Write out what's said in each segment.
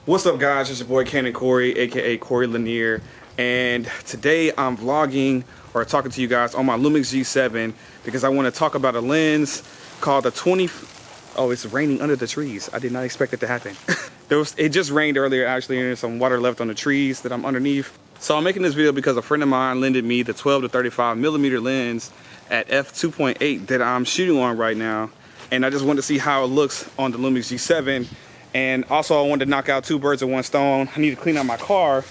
What's up, guys? It's your boy Canon Corey, aka Corey Lanier, and today I'm vlogging or talking to you guys on my Lumix G7 because I want to talk about a lens called the 20. Oh, it's raining under the trees. I did not expect it to happen. It just rained earlier actually, and there's some water left on the trees that I'm underneath. So I'm making this video because a friend of mine lended me the 12-35mm lens at f2.8 that I'm shooting on right now, and I just wanted to see how it looks on the Lumix G7. And also I wanted to knock out two birds with one stone. I need to clean out my car.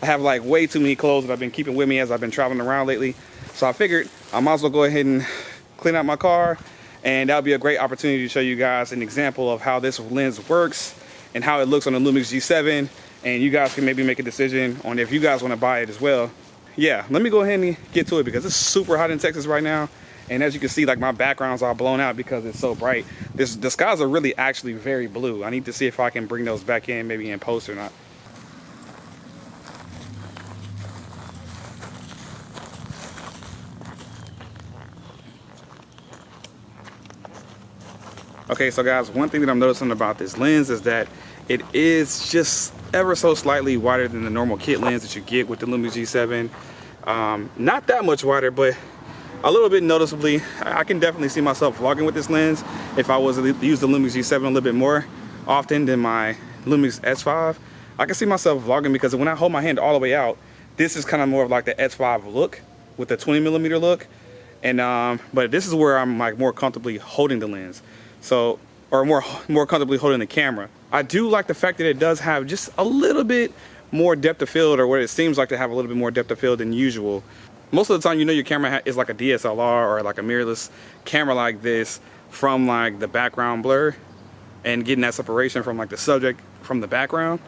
I have like way too many clothes that I've been keeping with me as I've been traveling around lately. So I figured I might as well go ahead and clean out my car, and that'll be a great opportunity to show you guys an example of how this lens works and how it looks on the Lumix G7. And you guys can maybe make a decision on if you guys want to buy it as well. Yeah, let me go ahead and get to it because it's super hot in Texas right now. And as you can see, like, my background's all blown out because it's so bright. The skies are really actually very blue. I need to see if I can bring those back in, maybe in post or not. Okay, so guys, one thing that I'm noticing about this lens is that it is just ever so slightly wider than the normal kit lens that you get with the Lumix G7. Not that much wider, but a little bit noticeably. I can definitely see myself vlogging with this lens if I was to use the Lumix G7 a little bit more often than my Lumix S5. I can see myself vlogging because when I hold my hand all the way out, this is kind of more of like the S5 look with the 20mm look. And but this is where I'm like more comfortably holding the lens. So, or more comfortably holding the camera. I do like the fact that it does have just a little bit more depth of field, or what it seems like to have a little bit more depth of field than usual. Most of the time, you know, your camera is like a DSLR or like a mirrorless camera like this from like the background blur and getting that separation from like the subject from the background.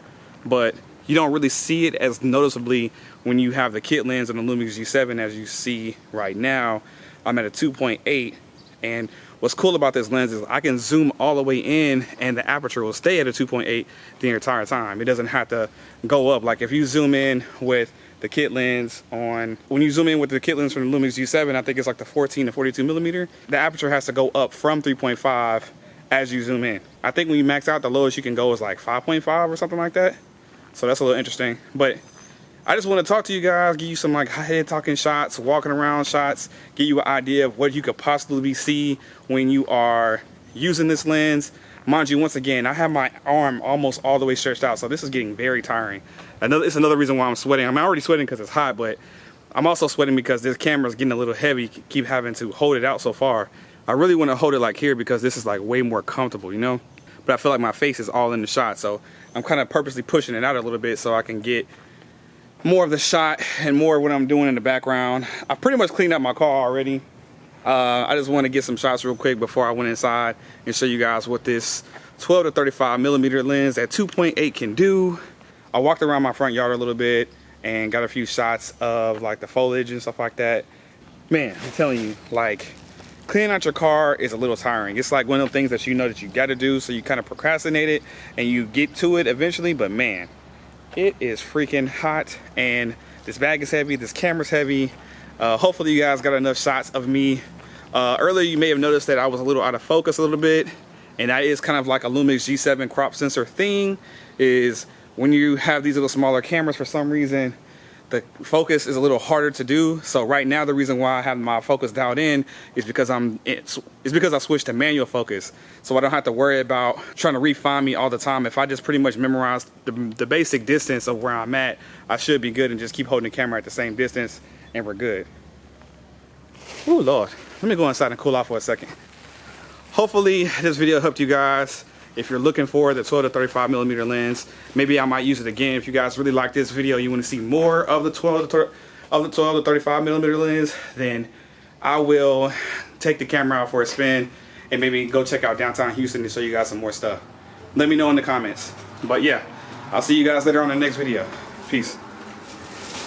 But you don't really see it as noticeably when you have the kit lens on the Lumix G7 as you see right now. I'm at a 2.8, and what's cool about this lens is I can zoom all the way in and the aperture will stay at a 2.8 the entire time. It doesn't have to go up. Like if you zoom in with the kit lens when you zoom in with the kit lens from the Lumix G7, I think it's like the 14 to 42mm, the aperture has to go up from 3.5 as you zoom in. I think when you max out, the lowest you can go is like 5.5 or something like that. So that's a little interesting. But I just want to talk to you guys, give you some like head talking shots, walking around shots, give you an idea of what you could possibly see when you are using this lens. Mind you, once again, I have my arm almost all the way stretched out, so this is getting very tiring. It's another reason why I'm sweating. I'm already sweating because it's hot, but I'm also sweating because this camera is getting a little heavy, keep having to hold it out so far. I really want to hold it like here because this is like way more comfortable, you know? But I feel like my face is all in the shot, so I'm kind of purposely pushing it out a little bit so I can get more of the shot and more of what I'm doing in the background. I pretty much cleaned up my car already. I just want to get some shots real quick before I went inside and show you guys what this 12-35mm lens at 2.8 can do. I walked around my front yard a little bit and got a few shots of like the foliage and stuff like that. Man, I'm telling you, like, cleaning out your car is a little tiring. It's like one of the things that you know that you got to do, so you kind of procrastinate it and you get to it eventually. But man, it is freaking hot, and this bag is heavy, this camera's heavy. Hopefully you guys got enough shots of me. Earlier you may have noticed that I was a little out of focus a little bit, and that is kind of like a Lumix G7 crop sensor thing, is when you have these little smaller cameras, for some reason the focus is a little harder to do. So right now the reason why I have my focus dialed in is because I switched to manual focus, so I don't have to worry about trying to refine me all the time. If I just pretty much memorize the basic distance of where I'm at, I should be good and just keep holding the camera at the same distance and we're good. Oh Lord, let me go inside and cool off for a second. Hopefully this video helped you guys. If you're looking for the 12-35mm lens, maybe I might use it again. If you guys really like this video, you want to see more of the 12-35mm lens, then I will take the camera out for a spin and maybe go check out downtown Houston to show you guys some more stuff. Let me know in the comments. But yeah, I'll see you guys later on in the next video. Peace.